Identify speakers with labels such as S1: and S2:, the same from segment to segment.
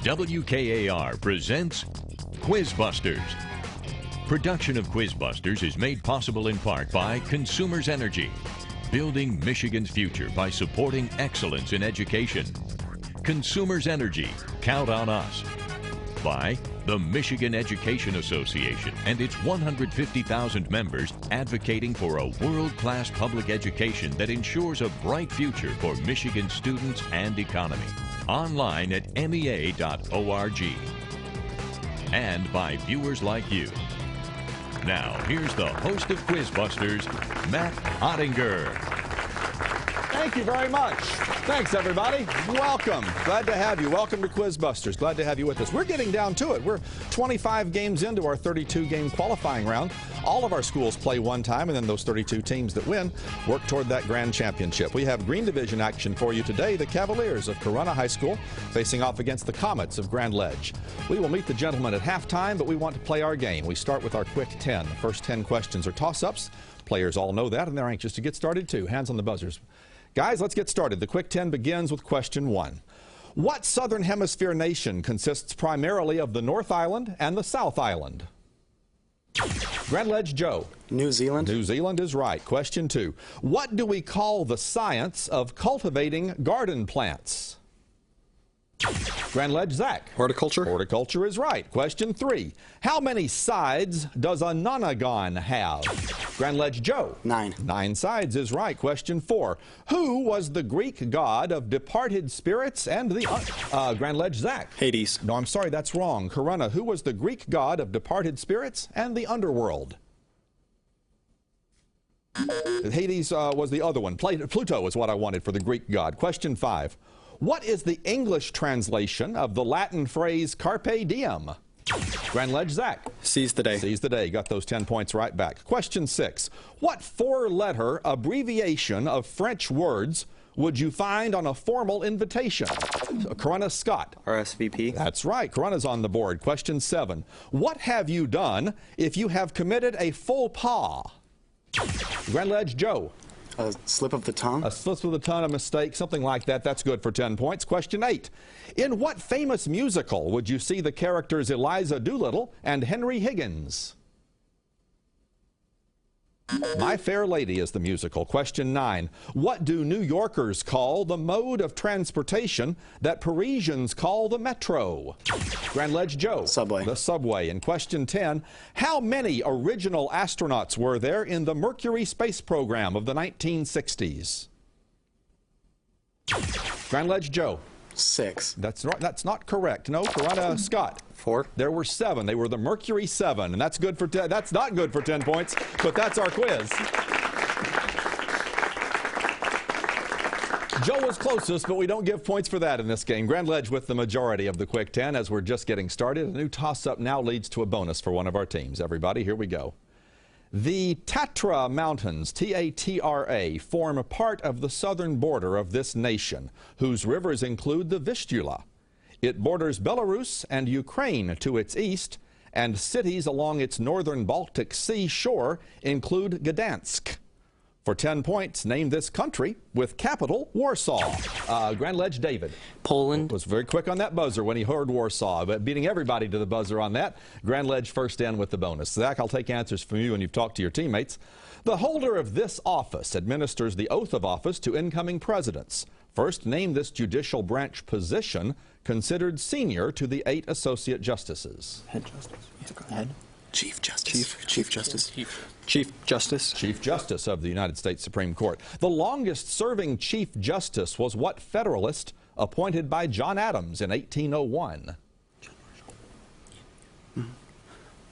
S1: WKAR presents QuizBusters. Production of QuizBusters is made possible in part by Consumers Energy, building Michigan's future by supporting excellence in education. Consumers Energy, count on us. By the Michigan Education Association and its 150,000 members advocating for a world-class public education that ensures a bright future for Michigan students and economy. Online at mea.org. And by viewers like you. Now, here's the host of QuizBusters, Matt Ottinger.
S2: Thank you very much. Thanks, everybody. Welcome. Glad to have you. Welcome to QuizBusters. Glad to have you with us. We're getting down to it. We're 25 games into our 32-game qualifying round. All of our schools play one time, and then those 32 teams that win work toward that grand championship. We have Green Division action for you today. The Cavaliers of Corunna High School facing off against the Comets of Grand Ledge. We will meet the gentlemen at halftime, but we want to play our game. We start with our quick 10. The first 10 questions are toss-ups. Players all know that, and they're anxious to get started, too. Hands on the buzzers. Guys, let's get started. The quick 10 begins with question 1. What Southern Hemisphere nation consists primarily of the North Island and the South Island? Grand Ledge Joe.
S3: New Zealand.
S2: New Zealand is right. Question 2. What do we call the science of cultivating garden plants? Grand Ledge Zach.
S3: Horticulture.
S2: Horticulture is right. Question 3. How many sides does a nonagon have? Grand Ledge Joe.
S3: 9.
S2: 9 sides is right. Question 4. Who was the Greek god of departed spirits and the... Grand Ledge Zach.
S3: Hades.
S2: No, I'm sorry, that's wrong. Corunna, who was the Greek god of departed spirits and the underworld? Hades was the other one. Pluto is what I wanted for the Greek god. Question 5. What is the English translation of the Latin phrase carpe diem? Grand Ledge Zach.
S3: Seize the day.
S2: Seize the day. Got those 10 points right back. Question 6. What 4-letter abbreviation of French words would you find on a formal invitation? Corunna Scott.
S3: RSVP.
S2: That's right. Corunna's on the board. Question 7. What have you done if you have committed a faux pas? Grand Ledge Joe.
S3: A slip of the tongue?
S2: A slip of the tongue, a mistake, something like that. That's good for 10 points. Question 8. In what famous musical would you see the characters Eliza Doolittle and Henry Higgins? My Fair Lady is the musical. Question 9. What do New Yorkers call the mode of transportation that Parisians call the metro? Grand Ledge Joe.
S3: Subway.
S2: The subway. And question 10. How many original astronauts were there in the Mercury space program of the 1960s? Grand Ledge Joe.
S3: 6.
S2: That's right. That's not correct. No, Corunna Scott.
S3: 4.
S2: There were 7. They were the Mercury 7, and that's good for that's not good for 10 points, but that's our quiz. Joe was closest, but we don't give points for that in this game. Grand Ledge with the majority of the quick 10 as we're just getting started. A new toss-up now leads to a bonus for one of our teams. Everybody, here we go. The Tatra Mountains, T-A-T-R-A, form a part of the southern border of this nation, whose rivers include the Vistula. It borders Belarus and Ukraine to its east, and cities along its northern Baltic Sea shore include Gdansk. For 10 points, name this country with capital Warsaw. Grand Ledge David.
S4: Poland.
S2: Was very quick on that buzzer when he heard Warsaw, but beating everybody to the buzzer on that. Grand Ledge first in with the bonus. Zach, I'll take answers from you when you've talked to your teammates. The holder of this office administers the oath of office to incoming presidents. First, name this judicial branch position considered senior to the 8 associate justices.
S4: Head justice. Head.
S3: Chief Justice. Chief Justice.
S4: Chief Justice.
S2: Chief Justice of the United States Supreme Court. The longest-serving Chief Justice was what Federalist appointed by John Adams in 1801?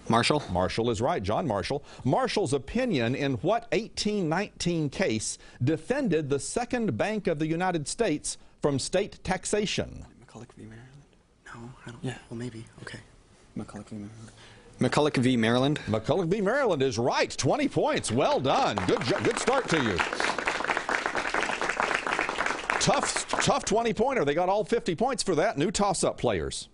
S4: Marshall.
S2: Marshall is right. John Marshall. Marshall's opinion in what 1819 case defended the Second Bank of the United States from state taxation?
S3: McCulloch v. Maryland? No, I don't. Yeah. Well, maybe. Okay.
S4: McCulloch v. Maryland. McCulloch v. Maryland.
S2: McCulloch v. Maryland is right. 20 points. Well done. Good start to you. Tough 20-pointer. They got all 50 points for that. New toss-up players.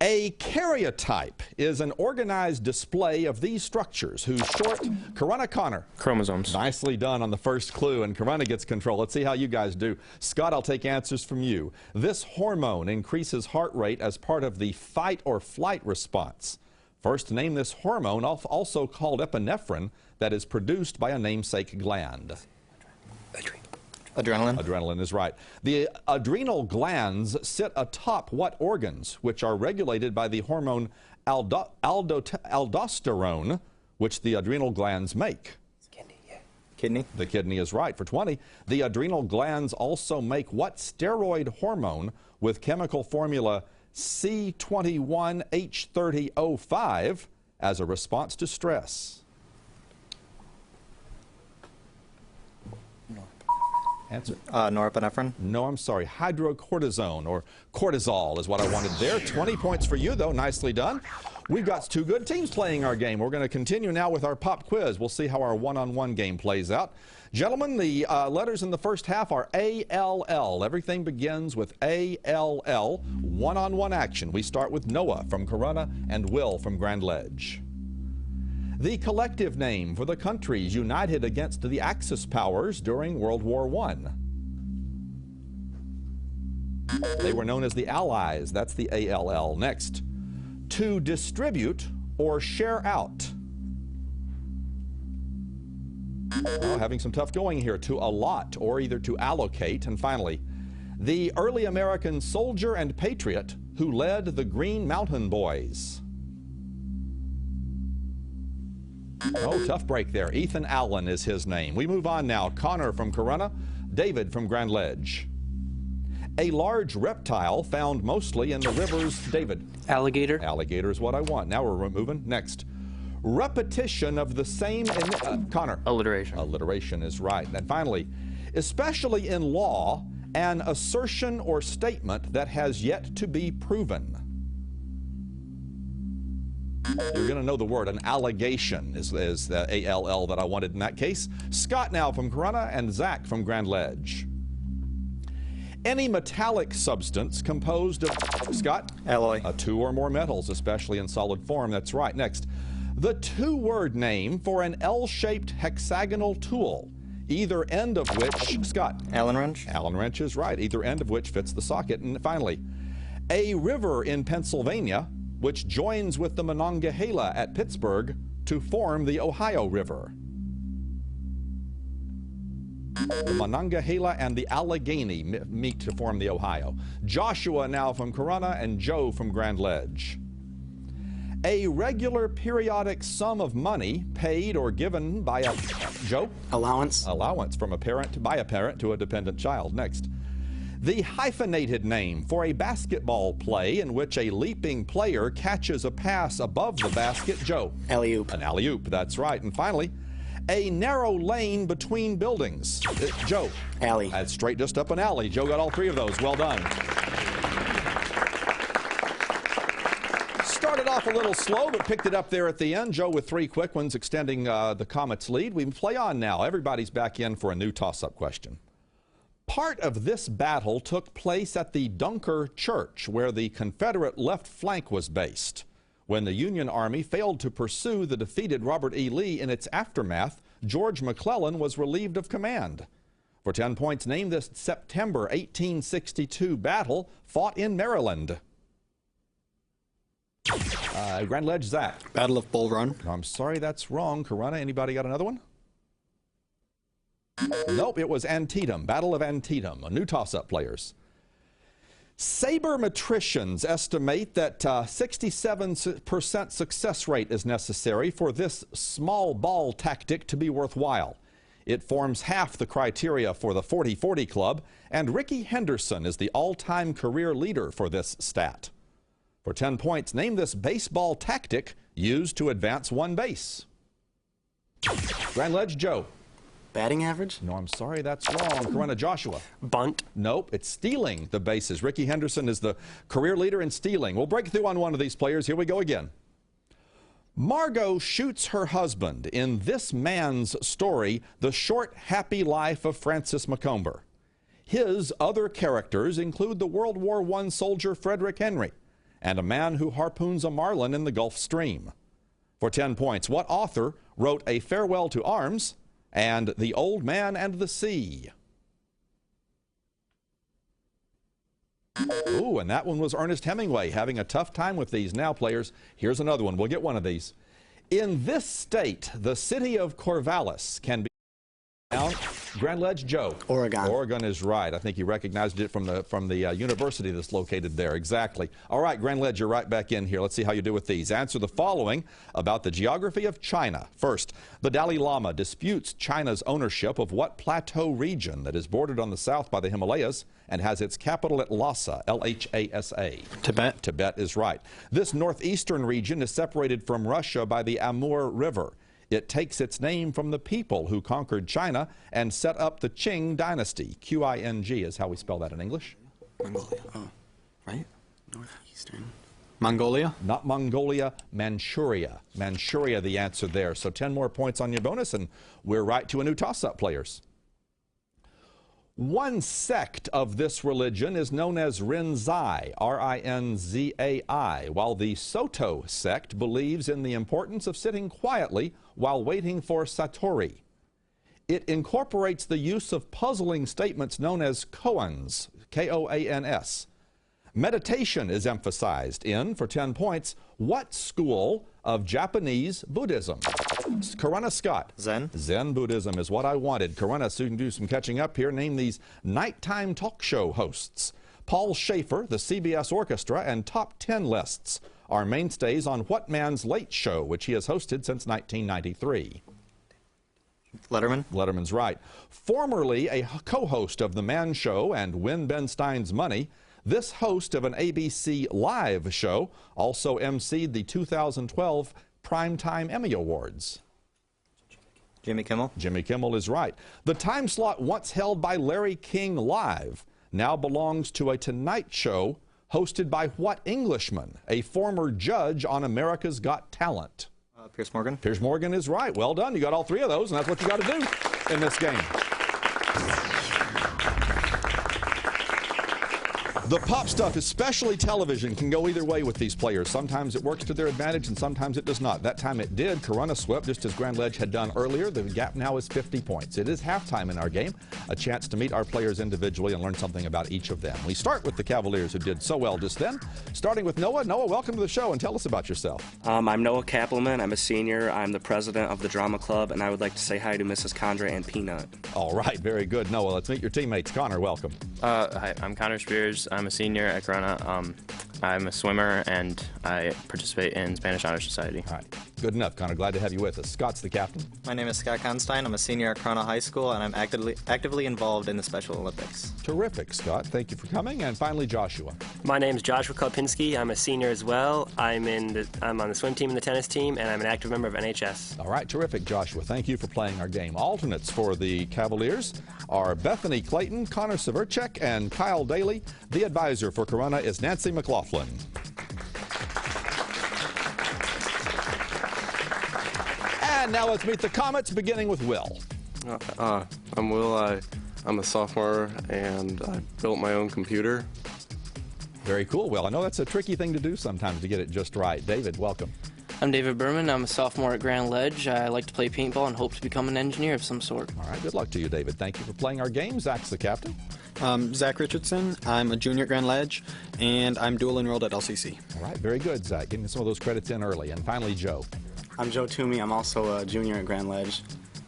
S2: A karyotype is an organized display of these structures whose short, Corunna, Connor.
S5: Chromosomes.
S2: Nicely done on the first clue, and Corunna gets control. Let's see how you guys do. Scott, I'll take answers from you. This hormone increases heart rate as part of the fight or flight response. First, name this hormone, also called epinephrine, that is produced by a namesake gland.
S4: Adrenaline.
S2: Adrenaline is right. The adrenal glands sit atop what organs, which are regulated by the hormone aldosterone, which the adrenal glands make?
S4: Kidney.
S2: The kidney is right. For 20, the adrenal glands also make what steroid hormone with chemical formula C21H30O5 as a response to stress? Answer.
S4: Norepinephrine.
S2: No, I'm sorry. Hydrocortisone, or cortisol is what I wanted there. 20 points for you, though. Nicely done. We've got two good teams playing our game. We're going to continue now with our pop quiz. We'll see how our one-on-one game plays out. Gentlemen, the letters in the first half are A-L-L. Everything begins with A-L-L. One-on-one action. We start with Noah from Corunna and Will from Grand Ledge. The collective name for the countries united against the Axis powers during World War I. They were known as the Allies. That's the A-L-L. Next, to distribute or share out. Oh, having some tough going here. To allot, or either to allocate. And finally, the early American soldier and patriot who led the Green Mountain Boys. Oh, tough break there. Ethan Allen is his name. We move on now. Connor from Corunna, David from Grand Ledge. A large reptile found mostly in the rivers. David.
S5: Alligator.
S2: Alligator is what I want. Now we're moving. Next. Repetition of the same. Connor.
S5: Alliteration.
S2: Alliteration is right. And finally, especially in law, an assertion or statement that has yet to be proven. You're going to know the word. An allegation is the A-L-L that I wanted in that case. Scott now from Corunna and Zach from Grand Ledge. Any metallic substance composed of, Scott?
S4: Alloy.
S2: Two or more metals, especially in solid form. That's right. Next, the two-word name for an L-shaped hexagonal tool, either end of which, Scott?
S4: Allen wrench.
S2: Allen wrench is right, either end of which fits the socket. And finally, a river in Pennsylvania which joins with the Monongahela at Pittsburgh to form the Ohio River. The Monongahela and the Allegheny meet to form the Ohio. Joshua now from Corunna and Joe from Grand Ledge. A regular periodic sum of money paid or given by a, Joe?
S3: Allowance.
S2: Allowance from a parent, by a parent to a dependent child. Next. The hyphenated name for a basketball play in which a leaping player catches a pass above the basket. Joe?
S3: Alley-oop.
S2: An alley-oop, that's right. And finally, a narrow lane between buildings. Joe?
S3: Alley.
S2: That's straight just up an alley. Joe got all three of those. Well done. Started off a little slow, but picked it up there at the end. Joe with three quick ones, extending the Comets' lead. We play on now. Everybody's back in for a new toss-up question. Part of this battle took place at the Dunker Church, where the Confederate left flank was based. When the Union Army failed to pursue the defeated Robert E. Lee in its aftermath, George McClellan was relieved of command. For 10 points, name this September 1862 battle fought in Maryland. Grand Ledge, Zach.
S4: Battle of Bull Run.
S2: I'm sorry, that's wrong. Corunna, anybody got another one? Nope, it was Antietam, Battle of Antietam. A new toss-up, players. Sabermetricians estimate that 67% success rate is necessary for this small ball tactic to be worthwhile. It forms half the criteria for the 40-40 club, and Ricky Henderson is the all-time career leader for this stat. For 10 points, name this baseball tactic used to advance one base. Grand Ledge, Joe.
S3: Batting average?
S2: No, I'm sorry, that's wrong. Corunna, Joshua.
S5: Bunt.
S2: Nope, it's stealing the bases. Ricky Henderson is the career leader in stealing. We'll break through on one of these players. Here we go again. Margot shoots her husband in this man's story, The Short, Happy Life of Francis Macomber. His other characters include the World War I soldier Frederick Henry and a man who harpoons a marlin in the Gulf Stream. For 10 points, what author wrote A Farewell to Arms and The Old Man and the Sea? Ooh, and that one was Ernest Hemingway. Having a tough time with these now, players. Here's another one. We'll get one of these. In this state, the city of Corvallis can be found. Grand Ledge, Joe.
S3: Oregon.
S2: Oregon is right. I think you recognized it from the university that's located there. Exactly. All right, Grand Ledge, you're right back in here. Let's see how you do with these. Answer the following about the geography of China. First, the Dalai Lama disputes China's ownership of what plateau region that is bordered on the south by the Himalayas and has its capital at Lhasa, L-H-A-S-A.
S4: Tibet.
S2: Tibet is right. This northeastern region is separated from Russia by the Amur River. It takes its name from the people who conquered China and set up the Qing dynasty. Q-I-N-G is how we spell that in English.
S3: Mongolia. Oh, right? Northeastern.
S4: Mongolia.
S2: Not Mongolia, Manchuria. Manchuria, the answer there. So 10 more points on your bonus, and we're right to a new toss-up, players. One sect of this religion is known as Rinzai, R-I-N-Z-A-I, while the Soto sect believes in the importance of sitting quietly while waiting for Satori. It incorporates the use of puzzling statements known as koans, K-O-A-N-S. Meditation is emphasized in, for 10 points, what school of Japanese Buddhism? Corunna Scott.
S4: Zen.
S2: Zen Buddhism is what I wanted. Corunna, so you can do some catching up here. Name these nighttime talk show hosts. Paul Schaefer, the CBS Orchestra, and Top 10 lists are mainstays on What Man's Late Show, which he has hosted since 1993.
S4: Letterman.
S2: Letterman's right. Formerly a co-host of The Man Show and Win Ben Stein's Money, this host of an ABC Live show also emceed the 2012 Primetime Emmy Awards.
S4: Jimmy Kimmel.
S2: Jimmy Kimmel is right. The time slot once held by Larry King Live now belongs to a Tonight Show hosted by what Englishman, a former judge on America's Got Talent?
S4: Piers Morgan.
S2: Piers Morgan is right. Well done. You got all three of those, and that's what you got to do in this game. The pop stuff, especially television, can go either way with these players. Sometimes it works to their advantage and sometimes it does not. That time it did. Corunna swept just as Grand Ledge had done earlier. The gap now is 50 points. It is halftime in our game, a chance to meet our players individually and learn something about each of them. We start with the Cavaliers, who did so well just then, starting with Noah. Noah, welcome to the show and tell us about yourself.
S5: I'm Noah Kappelman. I'm a senior. I'm the president of the drama club, and I would like to say hi to Mrs. Condra and Peanut.
S2: All right, very good, Noah. Let's meet your teammates. Connor, welcome.
S6: Hi, I'm Connor Spears. I'm a senior at Corunna. I'm a swimmer, and I participate in Spanish Honor Society.
S2: All right, good enough, Connor. Glad to have you with us. Scott's the captain.
S4: My name is Scott Constein. I'm a senior at Corunna High School, and I'm actively involved in the Special Olympics.
S2: Terrific, Scott. Thank you for coming. And finally, Joshua.
S7: My name is Joshua Kopinski. I'm a senior as well. I'm on the swim team and the tennis team, and I'm an active member of NHS.
S2: All right, terrific, Joshua. Thank you for playing our game. Alternates for the Cavaliers are Bethany Clayton, Connor Severchek, and Kyle Daly. The advisor for Corunna is Nancy McLaughlin. And now let's meet the Comets, beginning with Will.
S8: I'm Will. I'm a sophomore, and I built my own computer.
S2: Very cool, Will. I know that's a tricky thing to do sometimes to get it just right. David, welcome.
S9: I'm David Berman. I'm a sophomore at Grand Ledge. I like to play paintball and hope to become an engineer of some sort.
S2: All right, good luck to you, David. Thank you for playing our game. Zach's the captain.
S4: Zach Richardson. I'm a junior at Grand Ledge, and I'm dual enrolled at LCC.
S2: All right, very good, Zach. Getting some of those credits in early. And finally, Joe.
S3: I'm Joe Toomey. I'm also a junior at Grand Ledge,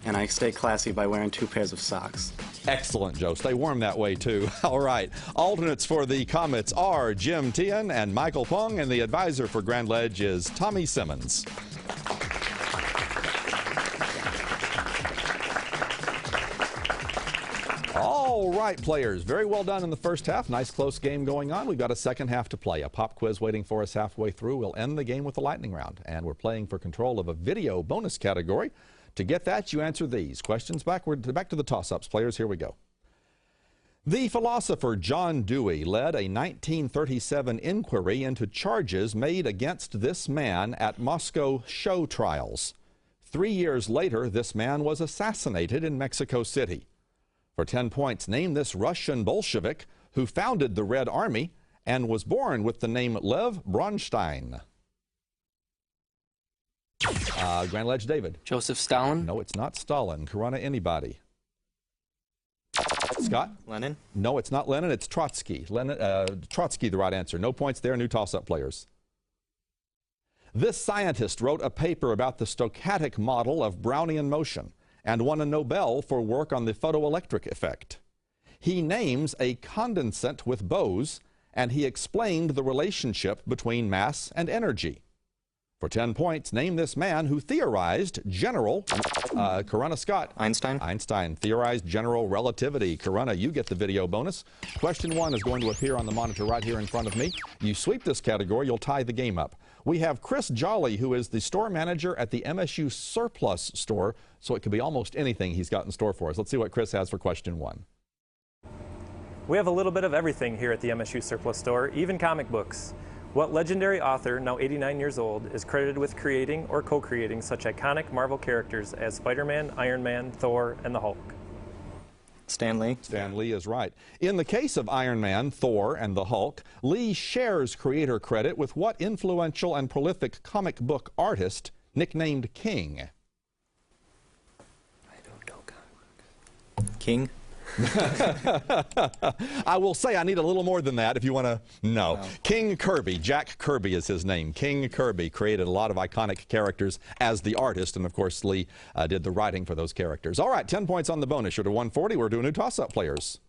S3: and I stay classy by wearing 2 pairs of socks.
S2: Excellent, Joe. Stay warm that way, too. All right. Alternates for the Comets are Jim Tian and Michael Pung, and the advisor for Grand Ledge is Tommy Simmons. All right, players. Very well done in the first half. Nice close game going on. We've got a second half to play. A pop quiz waiting for us halfway through. We'll end the game with a lightning round, and we're playing for control of a video bonus category. To get that, you answer these questions. Back to the toss-ups. Players, here we go. The philosopher John Dewey led a 1937 inquiry into charges made against this man at Moscow show trials. 3 years later, this man was assassinated in Mexico City. For 10 points, name this Russian Bolshevik who founded the Red Army and was born with the name Lev Bronstein? Grand Ledge David.
S9: Joseph Stalin?
S2: No, it's not Stalin. Corunna, anybody? Scott?
S4: Lenin?
S2: No, it's not Lenin. It's Trotsky. Trotsky, the right answer. No points there. New toss-up players. This scientist wrote a paper about the stochastic model of Brownian motion and won a Nobel for work on the photoelectric effect. He names a condensate with Bose, and he explained the relationship between mass and energy. For 10 points, name this man who theorized general, Corunna Scott.
S4: Einstein?
S2: Einstein theorized general relativity. Corunna, you get the video bonus. Question 1 is going to appear on the monitor right here in front of me. You sweep this category, you'll tie the game up. We have Chris Jolly, who is the store manager at the MSU Surplus store, so it could be almost anything he's got in store for us. Let's see what Chris has for question 1.
S10: We have a little bit of everything here at the MSU Surplus store, even comic books. What legendary author, now 89 years old, is credited with creating or co-creating such iconic Marvel characters as Spider-Man, Iron Man, Thor, and the Hulk?
S4: Stan Lee.
S2: Stan Lee is right. In the case of Iron Man, Thor, and the Hulk, Lee shares creator credit with what influential and prolific comic book artist nicknamed King?
S4: I don't know comic book. King?
S2: I will say I need a little more than that if you want to know. No. King Kirby. Jack Kirby is his name. King Kirby created a lot of iconic characters as the artist, and of course Lee did the writing for those characters. All right, 10 points on the bonus. You're to 140. We're doing new toss-up players.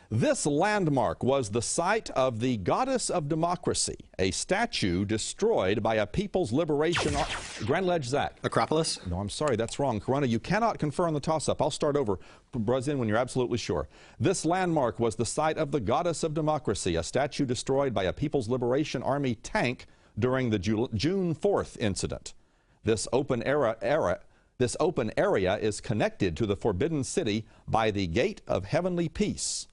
S2: This landmark was the site of the Goddess of Democracy, a statue destroyed by a People's Liberation Army. Grand Ledge, Zach.
S4: Acropolis?
S2: No, I'm sorry, that's wrong. Corunna, you cannot confer on the toss-up. I'll start over. Buzz in when you're absolutely sure. This landmark was the site of the Goddess of Democracy, a statue destroyed by a People's Liberation Army tank during the June 4th incident. This open area is connected to the Forbidden City by the Gate of Heavenly Peace.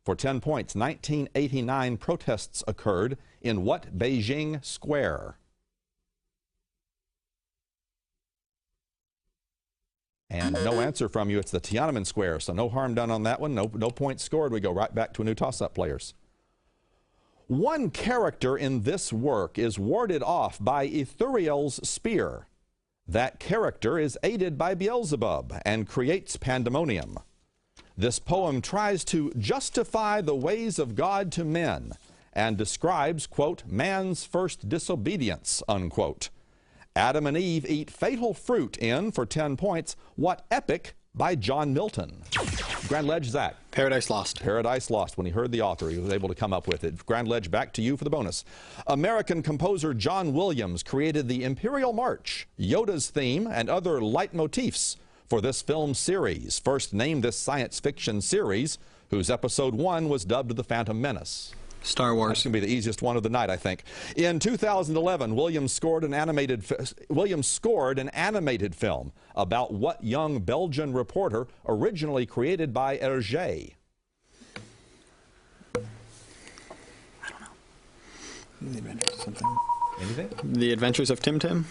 S2: For 10 points, 1989 protests occurred in what Beijing square? And no answer from you. It's the Tiananmen Square, so no harm done on that one. No points scored. We go right back to a new toss-up players. One character in this work is warded off by Ithuriel's spear. That character is aided by Beelzebub and creates pandemonium. This poem tries to justify the ways of God to men and describes, quote, man's first disobedience, unquote. Adam and Eve eat fatal fruit in, for 10 points, what epic by John Milton? Grand Ledge, Zach.
S4: Paradise Lost.
S2: Paradise Lost. When he heard the author, he was able to come up with it. Grand Ledge, back to you for the bonus. American composer John Williams created the Imperial March, Yoda's theme, and other leitmotifs for this film series. First named this science fiction series, whose episode 1 was dubbed The Phantom Menace.
S4: Star Wars.
S2: That's going to be the easiest one of the night, I think. In 2011, Williams scored an animated film about what young Belgian reporter originally created by Hergé?
S4: I don't know. The Adventures of something.
S2: Anything?
S4: The Adventures of Tim.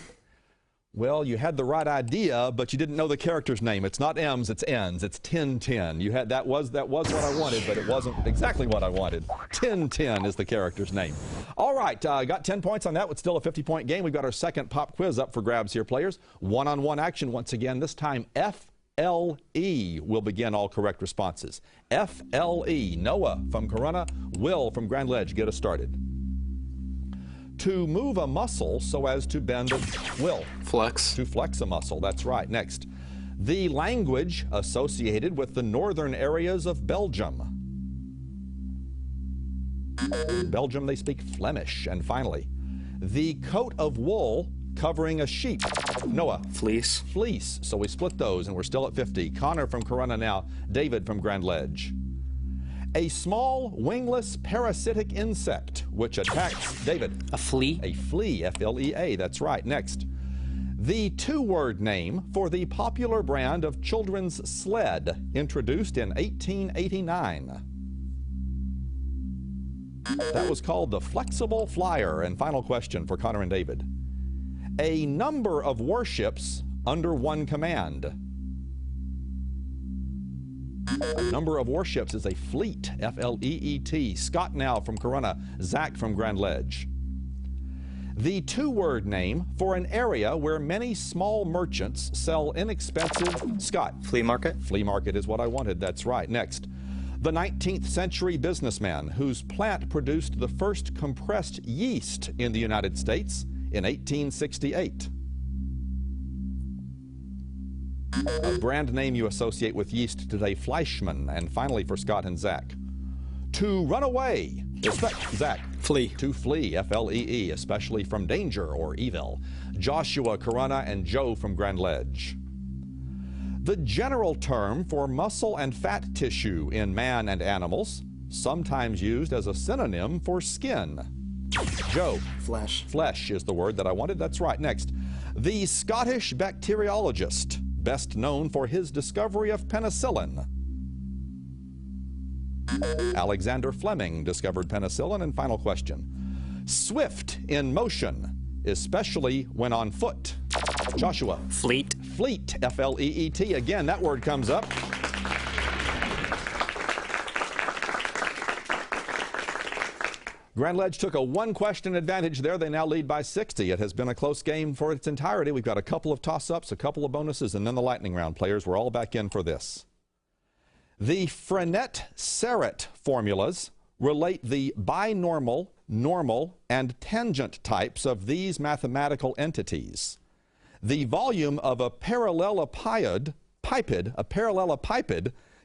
S2: Well, you had the right idea, but you didn't know the character's name. It's not M's, it's N's. It's Tintin. You had that was what I wanted, but it wasn't exactly what I wanted. Tintin is the character's name. All right, got 10 points on that. With still a 50-point game. We've got our second pop quiz up for grabs here, players. One-on-one action once again. This time, FLE will begin all correct responses. FLE. Noah from Corunna, Will from Grand Ledge. Get us started. To move a muscle so as to bend a will.
S8: Flex.
S2: To flex a muscle, that's right. Next, the language associated with the northern areas of Belgium. In Belgium, they speak Flemish. And finally, the coat of wool covering a sheep. Noah.
S5: Fleece.
S2: Fleece. So we split those, and we're still at 50. Connor from Corunna now. David from Grand Ledge. A small, wingless, parasitic insect which attacks, David.
S9: A flea.
S2: A flea, F-L-E-A, that's right. Next, the two-word name for the popular brand of children's sled introduced in 1889. That was called the Flexible Flyer. And final question for Connor and David. A number of warships under one command. A number of warships is a fleet, F-L-E-E-T. Scott now from Corunna, Zach from Grand Ledge. The two-word name for an area where many small merchants sell inexpensive, Scott.
S4: Flea market.
S2: Flea market is what I wanted, that's right. Next, the 19th century businessman whose plant produced the first compressed yeast in the United States in 1868. A brand name you associate with yeast today, Fleischmann. And finally for Scott and Zach. To run away. Zach.
S3: Flee.
S2: To flee, F-L-E-E, especially from danger or evil. Joshua, Corunna, and Joe from Grand Ledge. The general term for muscle and fat tissue in man and animals, sometimes used as a synonym for skin. Joe.
S3: Flesh.
S2: Flesh is the word that I wanted. That's right. Next, the Scottish bacteriologist, best known for his discovery of penicillin. Alexander Fleming discovered penicillin. And final question. Swift in motion, especially when on foot. Joshua.
S7: Fleet.
S2: Fleet, F-L-E-E-T. Again, that word comes up. Grand Ledge took a one-question advantage there. They now lead by 60. It has been a close game for its entirety. We've got a couple of toss-ups, a couple of bonuses, and then the lightning round. Players, we're all back in for this. The Frenet-Serret formulas relate the binormal, normal, and tangent types of these mathematical entities. The volume of a parallelepiped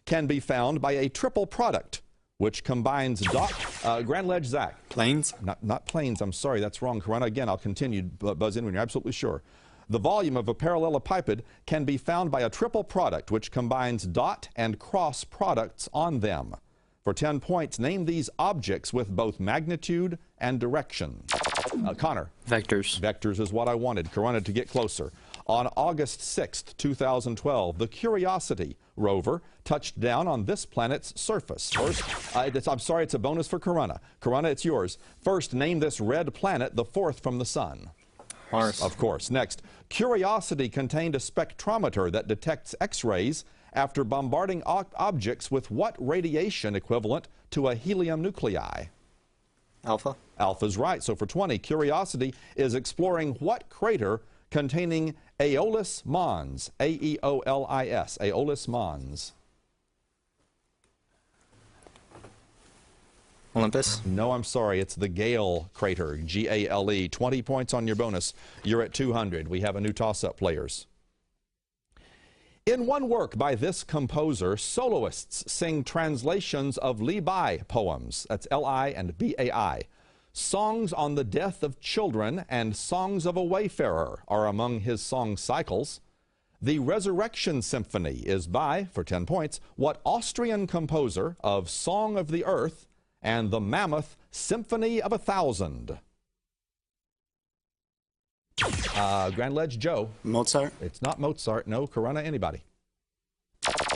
S2: can be found by a triple product, which combines Grand Ledge, Zach.
S3: Planes?
S2: Not planes, I'm sorry, that's wrong. Corunna, again, I'll continue, buzz in when you're absolutely sure. The volume of a parallelepiped can be found by a triple product, which combines dot and cross products on them. For 10 points, name these objects with both magnitude and direction. Connor.
S6: Vectors.
S2: Vectors is what I wanted. Corunna to get closer. On August 6th, 2012, the Curiosity rover touched down on this planet's surface. First, I'm sorry, it's a bonus for Corunna. Corunna, it's yours. First, name this red planet, the fourth from the sun.
S3: Mars.
S2: Of course. Next, Curiosity contained a spectrometer that detects X-rays after bombarding objects with what radiation equivalent to a helium nuclei?
S3: Alpha.
S2: Alpha's right. So for 20, Curiosity is exploring what crater containing Aeolis Mons, A-E-O-L-I-S, Aeolis Mons.
S3: Olympus?
S2: No, I'm sorry. It's the Gale crater, G-A-L-E. 20 points on your bonus. You're at 200. We have a new toss-up, players. In one work by this composer, soloists sing translations of Li-Bai poems. That's L-I and B-A-I. Songs on the death of children and Songs of a Wayfarer are among his song cycles. The Resurrection Symphony is by, for 10 points, what Austrian composer of Song of the Earth and the Mammoth Symphony of 1,000? Grand Ledge, Joe.
S3: Mozart?
S2: It's not Mozart. No. Corunna, anybody?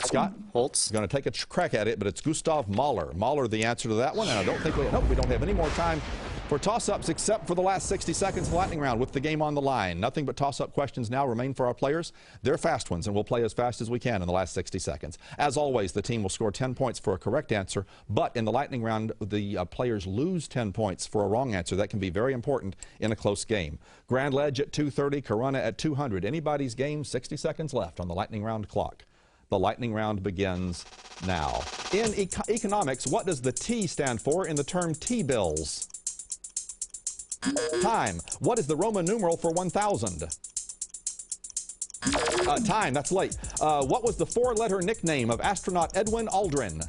S2: Scott?
S3: Holtz?
S2: Going to take a crack at it, but it's Gustav Mahler. Mahler, the answer to that one. And I don't think we don't have any more time for toss-ups except for the last 60 seconds of the lightning round with the game on the line. Nothing but toss-up questions now remain for our players. They're fast ones, and we'll play as fast as we can in the last 60 seconds. As always, the team will score 10 points for a correct answer, but in the lightning round, the players lose 10 points for a wrong answer. That can be very important in a close game. Grand Ledge at 230, Corunna at 200. Anybody's game, 60 seconds left on the lightning round clock. The lightning round begins now. In economics, what does the T stand for in the term T-bills? Time. What is the Roman numeral for 1,000? Time. That's late. What was the four-letter nickname of astronaut Edwin Aldrin?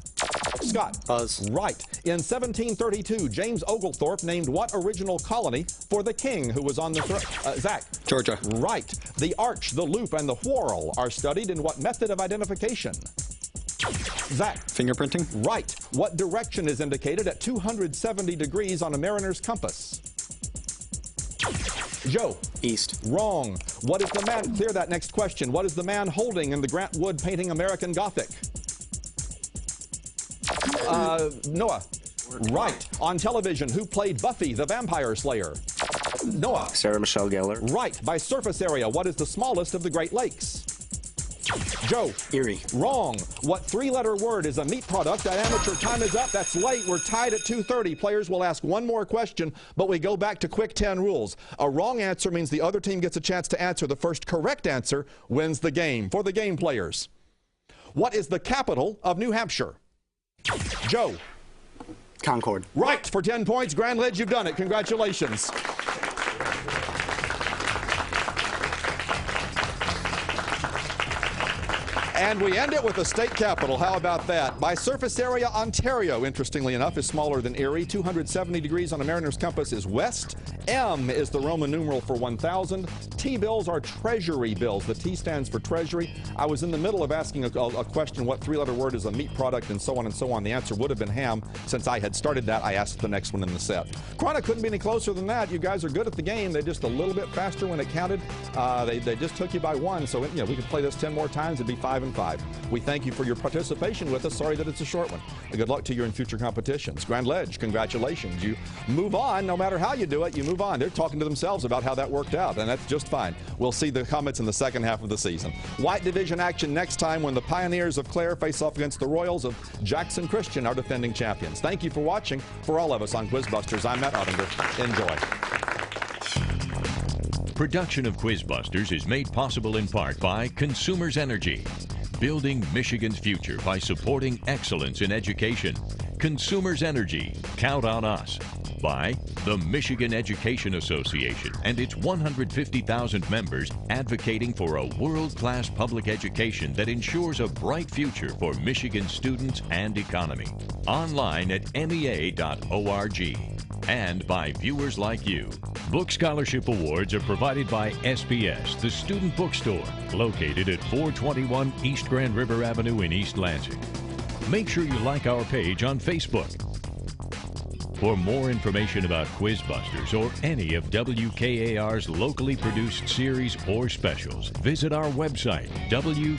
S2: Scott.
S3: Buzz.
S2: Right. In 1732, James Oglethorpe named what original colony for the king who was on the throne? Zach.
S3: Georgia.
S2: Right. The arch, the loop, and the whorl are studied in what method of identification? Zach.
S3: Fingerprinting.
S2: Right. What direction is indicated at 270 degrees on a mariner's compass? Joe.
S3: East.
S2: Wrong. What is the man? Clear that next question. What is the man holding in the Grant Wood painting American Gothic? Noah. Right. On television, who played Buffy the Vampire Slayer? Noah.
S5: Sarah Michelle Gellar.
S2: Right. By surface area, what is the smallest of the Great Lakes? Joe.
S3: Erie.
S2: Wrong. What three-letter word is a meat product? That amateur time is up. That's late. We're tied at 2:30. Players will ask one more question, but we go back to quick 10 rules. A wrong answer means the other team gets a chance to answer. The first correct answer wins the game. For the game players, what is the capital of New Hampshire? Joe.
S3: Concord.
S2: Right. For 10 points. Grand Ledge, you've done it. Congratulations. And we end it with the state capital. How about that? By surface area, Ontario, interestingly enough, is smaller than Erie. 270 degrees on a mariner's compass is west. M is the Roman numeral for 1,000. T-bills are treasury bills. The T stands for treasury. I was in the middle of asking a question, what three-letter word is a meat product, and so on and so on. The answer would have been ham. Since I had started that, I asked the next one in the set. Corunna couldn't be any closer than that. You guys are good at the game. They're just a little bit faster when it counted. They just took you by one. So, you know, we could play this 10 more times. It'd be 5-5. We thank you for your participation with us. Sorry that it's a short one. And good luck to you in future competitions. Grand Ledge, congratulations. You move on. No matter how you do it, you move on. They're talking to themselves about how that worked out, and that's just fine. We'll see the comments in the second half of the season. White Division action next time when the Pioneers of Clare face off against the Royals of Jackson Christian, our defending champions. Thank you for watching. For all of us on QuizBusters, I'm Matt Ottinger. Enjoy.
S1: Production of QuizBusters is made possible in part by Consumers Energy, building Michigan's future by supporting excellence in education. Consumers Energy, count on us. By the Michigan Education Association and its 150,000 members advocating for a world-class public education that ensures a bright future for Michigan students and economy. Online at mea.org. And by viewers like you. Book Scholarship Awards are provided by SBS, the student bookstore, located at 421 East Grand River Avenue in East Lansing. Make sure you like our page on Facebook. For more information about QuizBusters or any of WKAR's locally produced series or specials, visit our website, WKAR.org.